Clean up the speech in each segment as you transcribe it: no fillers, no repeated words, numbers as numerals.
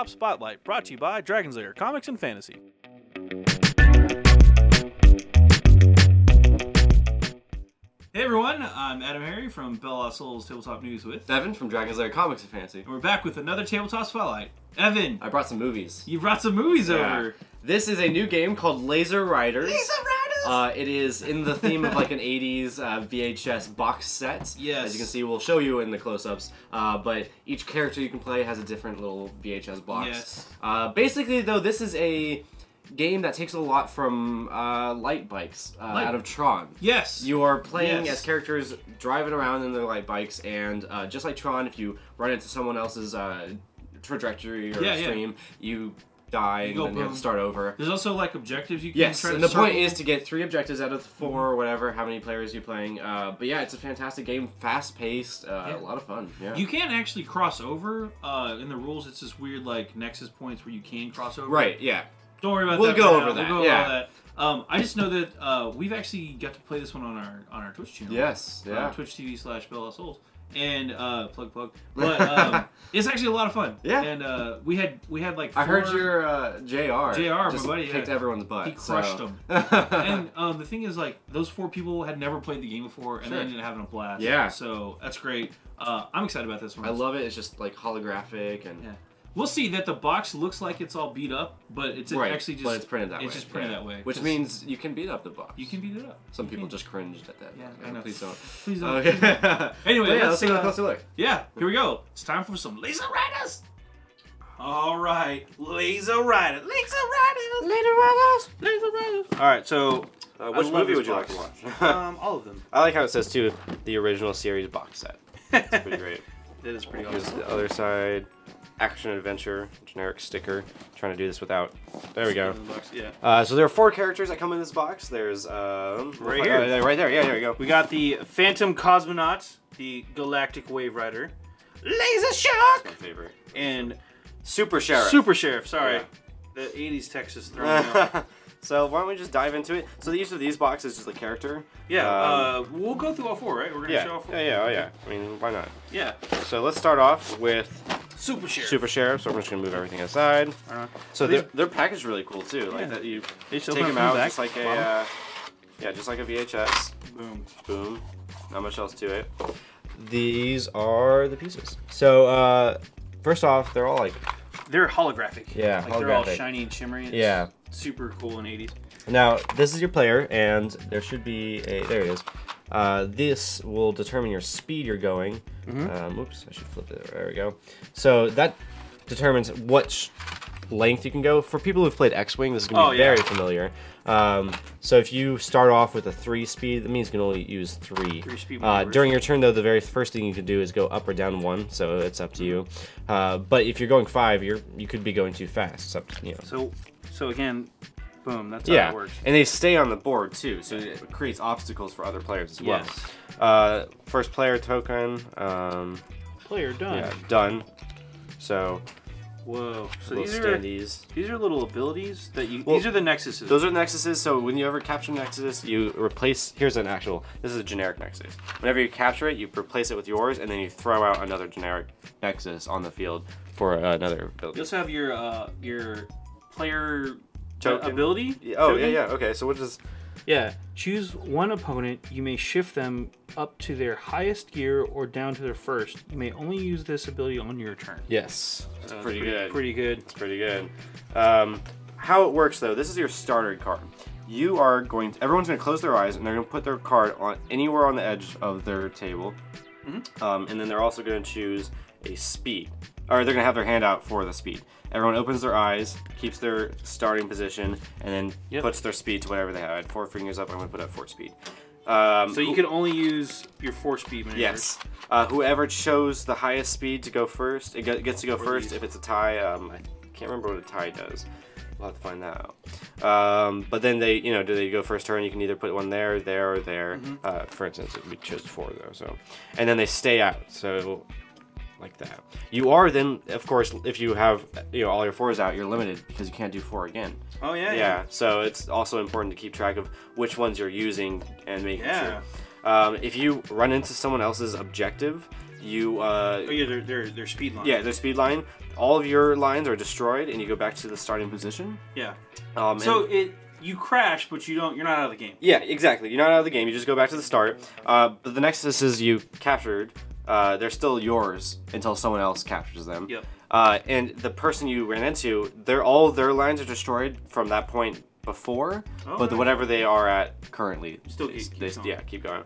Tabletop Spotlight, brought to you by Dragon's Lair Comics and Fantasy. Hey everyone, I'm Adam Harry from Bell Lost Souls Tabletop News with Evan from Dragon's Lair Comics and Fantasy. And we're back with another Tabletop Spotlight. Evan, I brought some movies. you brought some movies over. This is a new game called Laser Riders. Laser Riders! It is in the theme of like an 80s VHS box set. Yes. As you can see, we'll show you in the close-ups. But each character you can play has a different little VHS box. Yes. Basically, though, this is a game that takes a lot from light bikes out of Tron. Yes. You are playing Yes. as characters driving around in their light bikes, and just like Tron, if you run into someone else's trajectory or stream, you die and then you have to start over. There's also like objectives you can Yes, try to and the point circle. is to get 3 objectives out of 4 or whatever, how many players you're playing. But yeah, it's a fantastic game, fast-paced, a lot of fun. Yeah. You can't actually cross over. In the rules, it's this weird like nexus points where you can cross over. Right, yeah. Don't worry about We'll that. go for over now. that, We'll go yeah. over that. I just know that we've actually got to play this one on our Twitch channel. Yes, yeah. Twitch TV/Bella Souls. And plug. But it's actually a lot of fun. Yeah. And we had like I heard 4 your JR my buddy, kicked everyone's butt. He crushed them. And the thing is, like, those 4 people had never played the game before, and they ended up having a blast. Yeah. So that's great. I'm excited about this one. I love it. It's just like holographic and We'll see that the box looks like it's all beat up, but it's actually just it's printed that way. It's just printed that way. Which means you can beat up the box. You can beat it up. Some people just cringed at that. Yeah, I know. Please don't. Please don't. Okay. Anyway, let's take a closer look. Yeah, here we go. It's time for some Laser Riders. All right, Laser Riders. Laser Riders. Laser Riders. Laser Riders. All right, so Which movie would you like to watch? all of them. I like how it says, too, the original series box set. It's pretty great. That is pretty Here's awesome. the other side. Action Adventure, generic sticker. Trying to do this without. There we go. Yeah. So there are 4 characters that come in this box. There's right here. right there. Yeah, there we go. We got the Phantom Cosmonaut, the Galactic Wave Rider, Laser Shark, My favorite. and Super Sheriff. Super Sheriff. Sorry, Yeah. the '80s Texas throwing me off. So why don't we just dive into it? So each of these boxes is a character. Yeah. We'll go through all 4, right? We're gonna Yeah. show all 4. Oh yeah. I mean, why not? Yeah. So let's start off with Super Sheriff. Super Sheriff. So we're just gonna move everything aside. So They're packaged really cool too. Like that you Just take open them up out from the just back, like a just like a VHS. Boom. Boom. Not much else to it. These are the pieces. So first off, they're all like They're holographic. Yeah, like they're all holographic. shiny and shimmery. It's Yeah. super cool in '80s. Now, this is your player, and there should be a... There it is. This will determine your speed you're going. Oops, I should flip it. There we go. So that determines what length you can go. For people who've played X-Wing, this is going to be very familiar. So if you start off with a 3 speed, that means you can only use 3. 3 speed maneuvers. During your turn, though, the very first thing you can do is go up or down 1, so it's up to you. But if you're going 5, you could be going too fast. It's up to, you know. So again, boom. That's how it works. And they stay on the board too, so it creates obstacles for other players as well. Yes. First player token. Player done. Yeah, done. So Whoa. So little standees. these are little abilities that you. Well, these are the nexuses. Those are nexuses. So when you ever capture nexus, you replace. Here's an actual. This is a generic nexus. Whenever you capture it, you replace it with yours, and then you throw out another generic nexus on the field for another ability. You also have your player Token. ability. Oh token. yeah. Okay. So what does? Yeah, choose one opponent. You may shift them up to their highest gear or down to their first. You may only use this ability on your turn. Yes. It's pretty good. Pretty good. It's pretty good. How it works though, this is your starter card. You are going to, everyone's going to close their eyes and they're going to put their card on anywhere on the edge of their table. And then they're also going to choose a speed. Or they're going to have their hand out for the speed. Everyone opens their eyes, keeps their starting position, and then puts their speed to whatever they have. I had 4 fingers up, I'm going to put at 4 speed. So you can only use your 4 speed maneuvers. Yes. Whoever chose the highest speed to go first, it gets to go first. If it's a tie, I can't remember what a tie does. We'll have to find that out. But then they, do they go first turn? You can either put one there, or there. For instance, we chose 4 though. So, and then they stay out. So, like that. You are then, of course, if you have all your 4s out, you're limited because you can't do 4 again. Oh yeah. Yeah. So it's also important to keep track of which ones you're using and making sure. If you run into someone else's objective, you Oh yeah, their speed line. yeah, their speed line. all of your lines are destroyed, and you go back to the starting position. Yeah. So you crash, but you're not out of the game. Yeah, exactly. You're not out of the game. You just go back to the start. But the Nexuses you captured, they're still yours until someone else captures them. Yep. And the person you ran into, all their lines are destroyed from that point before, but whatever they are at currently, still keep going.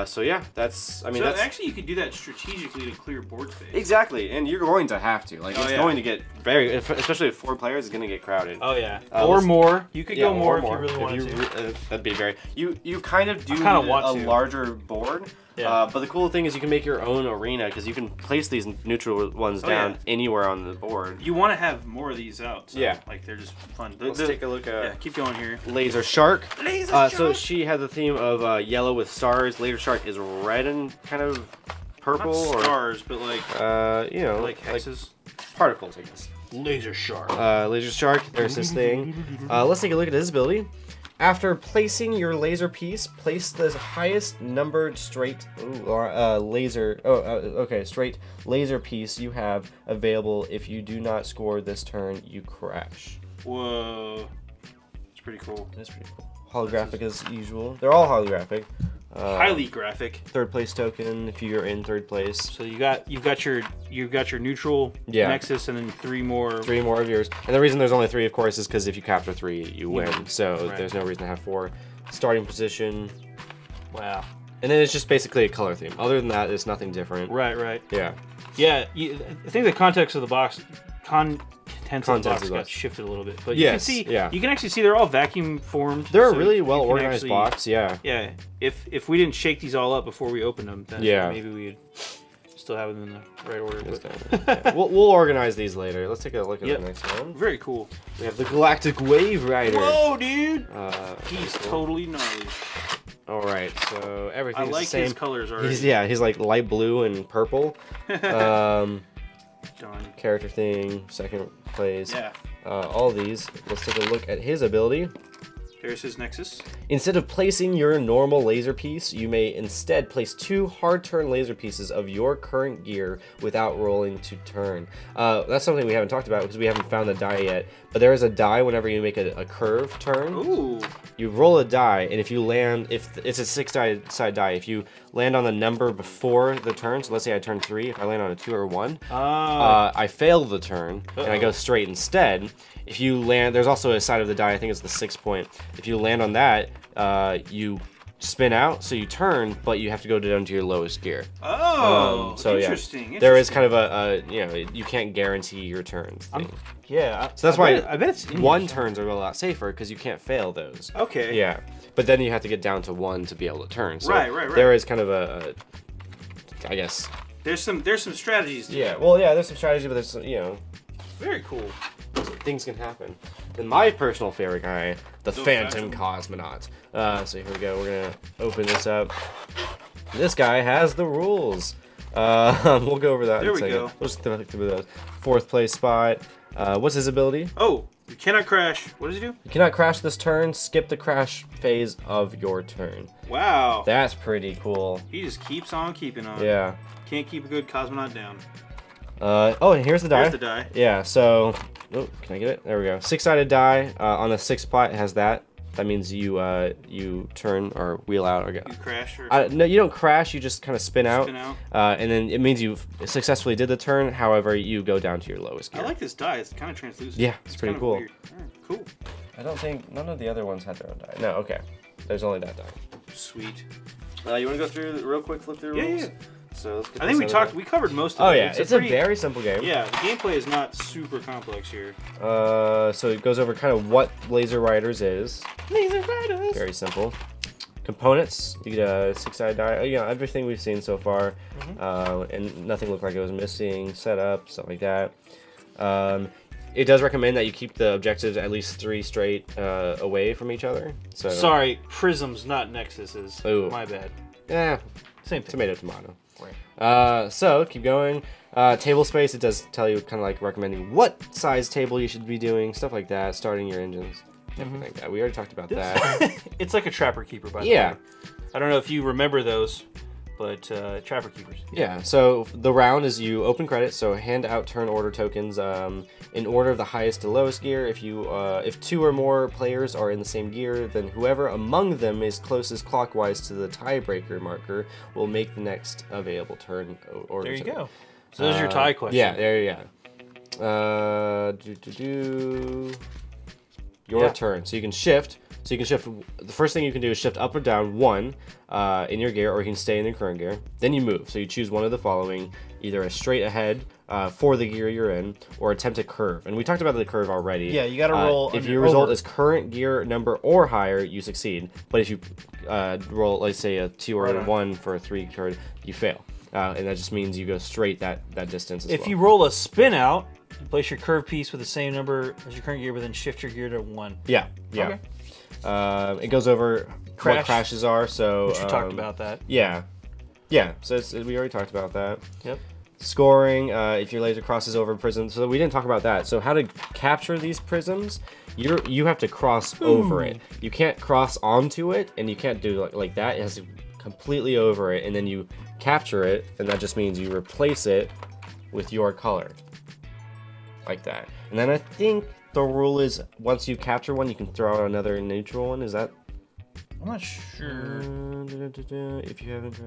So yeah, that's. I mean, actually you could do that strategically to clear board space. Exactly, and you're going to have to. Like, it's going to get especially with 4 players, it's going to get crowded. Oh yeah, or more. You could go more if you really wanted to. That'd be very. You kind of do need a larger board. Yeah. But the cool thing is you can make your own arena because you can place these neutral ones down anywhere on the board. You want to have more of these out. So, like, they're just fun. Let's take a look at. Yeah, keep going here. Laser Shark. Laser Shark. So she has the theme of yellow with stars. Laser Shark is red and kind of purple. Not stars, but like. Like hexes. Like particles, I guess. Laser Shark. Laser Shark. There's this thing. Let's take a look at his ability. After placing your laser piece, place the highest numbered straight straight laser piece you have available. If you do not score this turn, you crash. Whoa, it's pretty cool. That's pretty cool. Holographic as usual. They're all holographic. Highly graphic. 3rd place token if you're in 3rd place. So you've got your neutral Nexus and then 3 more. 3 more of yours. And the reason there's only 3, of course, is because if you capture 3, you win. So there's no reason to have 4. Starting position. Wow. And then it's just basically a color theme. Other than that, it's nothing different. Right. Yeah. Yeah. I think the context of the box. Contents of the box got shifted a little bit, but you can see, you can actually see they're all vacuum formed. They're a really well organized box, Yeah. If we didn't shake these all up before we opened them, then maybe we'd still have them in the right order. But we'll organize these later. Let's take a look at the next one. Very cool. We have the Galactic Wave Rider. Whoa, dude! He's totally gnarly. All right, so everything's the same. I like his colors already. He's like light blue and purple. Character thing, 2nd place. Yeah. All these. Let's take a look at his ability. There's his Nexus. Instead of placing your normal laser piece, you may instead place 2 hard turn laser pieces of your current gear without rolling to turn. That's something we haven't talked about because we haven't found the die yet. But there is a die whenever you make a curve turn. Ooh. You roll a die, and if you land, if it's a 6-sided die, if you land on the number before the turn, so let's say I turn 3, if I land on a 2 or 1, I fail the turn, and I go straight instead. If you land, there's also a side of the die, I think it's the 6 point. If you land on that, you spin out, so you turn, but you have to go down to your lowest gear. Oh, so interesting. There is kind of a you can't guarantee your turns. So that's why I bet it's 1 turns are a lot safer because you can't fail those. Okay. Yeah, but then you have to get down to 1 to be able to turn. So right. There is kind of a I guess. There's some strategies. There's some strategy, but there's Very cool. Things can happen. And my personal favorite guy, the Phantom Cosmonaut. So here we go. We're gonna open this up. This guy has the rules. We'll go over that in a second. There we go. We'll just through those. 4th place spot. What's his ability? Oh, you cannot crash. What does he do? You cannot crash this turn. Skip the crash phase of your turn. Wow. That's pretty cool. He just keeps on keeping on. Yeah. Can't keep a good Cosmonaut down. And here's the die. Here's the die. Yeah, so... Oh, can I get it? There we go. 6-sided die. On the 6th spot, it has that. That means you turn or wheel out or go. You crash or no, you don't crash. You just kind of spin out. And then it means you successfully did the turn. However, you go down to your lowest gear. I like this die. It's kind of translucent. Yeah, it's pretty cool. Weird. Cool. I don't think none of the other ones had their own die. No, okay. There's only that die. Sweet. You want to go through real quick? Flip through rules. Yeah. So let's get I think we covered most of it. Oh yeah, it's a very simple game. Yeah, the gameplay is not super complex here. So it goes over kind of what Laser Riders is. Laser Riders. Very simple. Components. You get a 6-sided die. Everything we've seen so far, and nothing looked like it was missing. Setup, stuff like that. It does recommend that you keep the objectives at least 3 straight away from each other. So sorry, prisms, not nexuses. Ooh. My bad. Yeah, same thing. Tomato, tomato. Right. So keep going. Table space. It does tell you kind of like recommending what size table you should be doing, stuff like that. Starting your engines, everything like that. We already talked about that. It's like a Trapper Keeper, by the way. Yeah. I don't know if you remember those, but Trapper Keepers. Yeah, so the round is you open credit, so hand out turn order tokens in order of the highest to lowest gear. If 2 or more players are in the same gear, then whoever among them is closest clockwise to the tiebreaker marker will make the next available turn order. There you go. So those are your tie questions. Yeah, there you go. Your turn. So you can shift. So you can shift. The first thing you can do is shift up or down 1 in your gear, or you can stay in your current gear. Then you move. So you choose one of the following: either a straight ahead for the gear you're in, or attempt a curve. And we talked about the curve already. Yeah, you got to roll. If your result is current gear number or higher, you succeed. But if you roll, let's say a 2 or a 1 for a 3 turn, you fail. And that just means you go straight that distance as well. If you roll a spin out, you place your curve piece with the same number as your current gear, but then shift your gear to 1. Yeah. Okay. It goes over what crashes are. So which we talked about that. Yeah. So we already talked about that. Yep. Scoring, if your laser crosses over a prism. So we didn't talk about that. So how to capture these prisms? You have to cross over it. You can't cross onto it, and you can't do like that. It has to completely over it, and then you capture it, and that just means you replace it with your color, like that. And then I think the rule is once you capture one, you can throw out another neutral one. Is that? I'm not sure. If you haven't,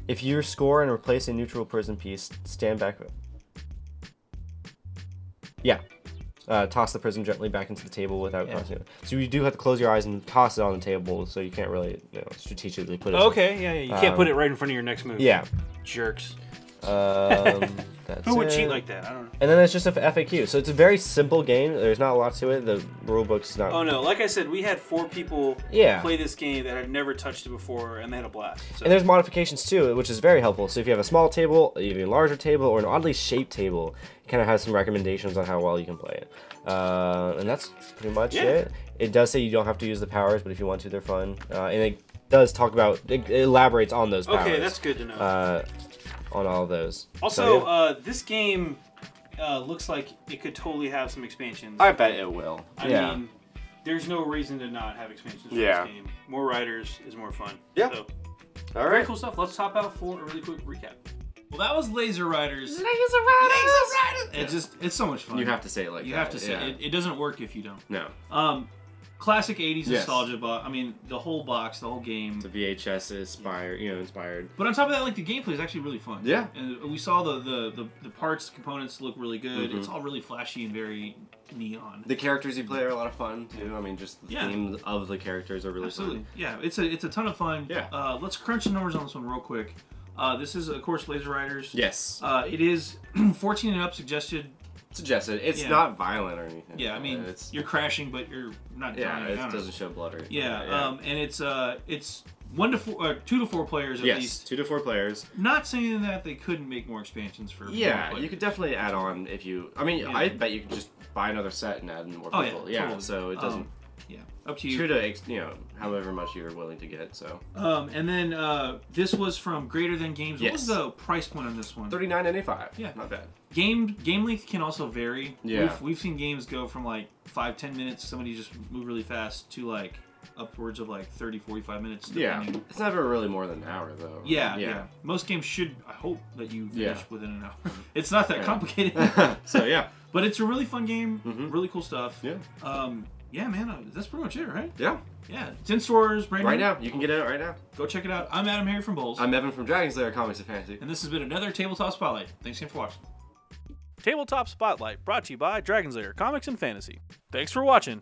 if you score and replace a neutral prism piece, stand back. Yeah. Toss the prism gently back into the table without crossing it. So you do have to close your eyes and toss it on the table, so you can't really strategically put it. Okay, yeah. You can't put it right in front of your next move. Yeah. Jerks. Who would cheat like that? I don't know. And then it's just a FAQ. So it's a very simple game. There's not a lot to it. The rule book's not... Oh, no. Like I said, we had 4 people play this game that had never touched it before, and they had a blast. So. And there's modifications, too, which is very helpful. So if you have a small table, even a larger table, or an oddly shaped table, it kind of has some recommendations on how well you can play it. And that's pretty much it. It does say you don't have to use the powers, but if you want to, they're fun. And it does talk about... It elaborates on those powers. Okay, that's good to know. On all of those. Also, this game looks like it could totally have some expansions. I bet it will. I mean, there's no reason to not have expansions for this game. More riders is more fun. Yeah. So, all right. Very cool stuff. Let's top out for a really quick recap. Well, that was Laser Riders. Laser Riders! It's so much fun. You have to say it like that. You have to say it. It doesn't work if you don't. No. Classic 80s nostalgia box. I mean, the whole box, the whole game. The VHS inspired. But on top of that, like, the gameplay is actually really fun. Yeah. And we saw the parts, components look really good. It's all really flashy and very neon. The characters you play are a lot of fun too. I mean, just the themes of the characters are really fun. Yeah, it's a ton of fun. Yeah. Let's crunch the numbers on this one real quick. This is, of course, Laser Riders. Yes. It is 14 and up suggested. It's not violent or anything. Yeah, I mean, you're crashing, but you're not dying. Yeah, it doesn't show blood or anything. Yeah, and it's 2 to 4 players at least. 2 to 4 players. Not saying that they couldn't make more expansions for. Yeah, you could definitely add on if you. I mean, I bet you could just buy another set and add in more people. Yeah, totally. So it doesn't. Up to you. True to however much you're willing to get. So. And then this was from Greater Than Games. What was the price point on this one? $39.95. Yeah, not bad. Game length can also vary. Yeah. We've seen games go from like 5-10 minutes. Somebody just move really fast to like upwards of like 30-45 minutes. Depending. Yeah, it's never really more than an hour though. Yeah. Most games should. I hope that you finish within an hour. It's not that complicated. So yeah, but it's a really fun game. Really cool stuff. Yeah. Yeah, man, that's pretty much it, right? Yeah. Yeah, it's in stores brand new. Right now. You can get it right now. Go check it out. I'm Adam Harry from Bowls. I'm Evan from Dragon Slayer Comics and Fantasy. And this has been another Tabletop Spotlight. Thanks again for watching. Tabletop Spotlight, brought to you by Dragon Slayer Comics and Fantasy. Thanks for watching.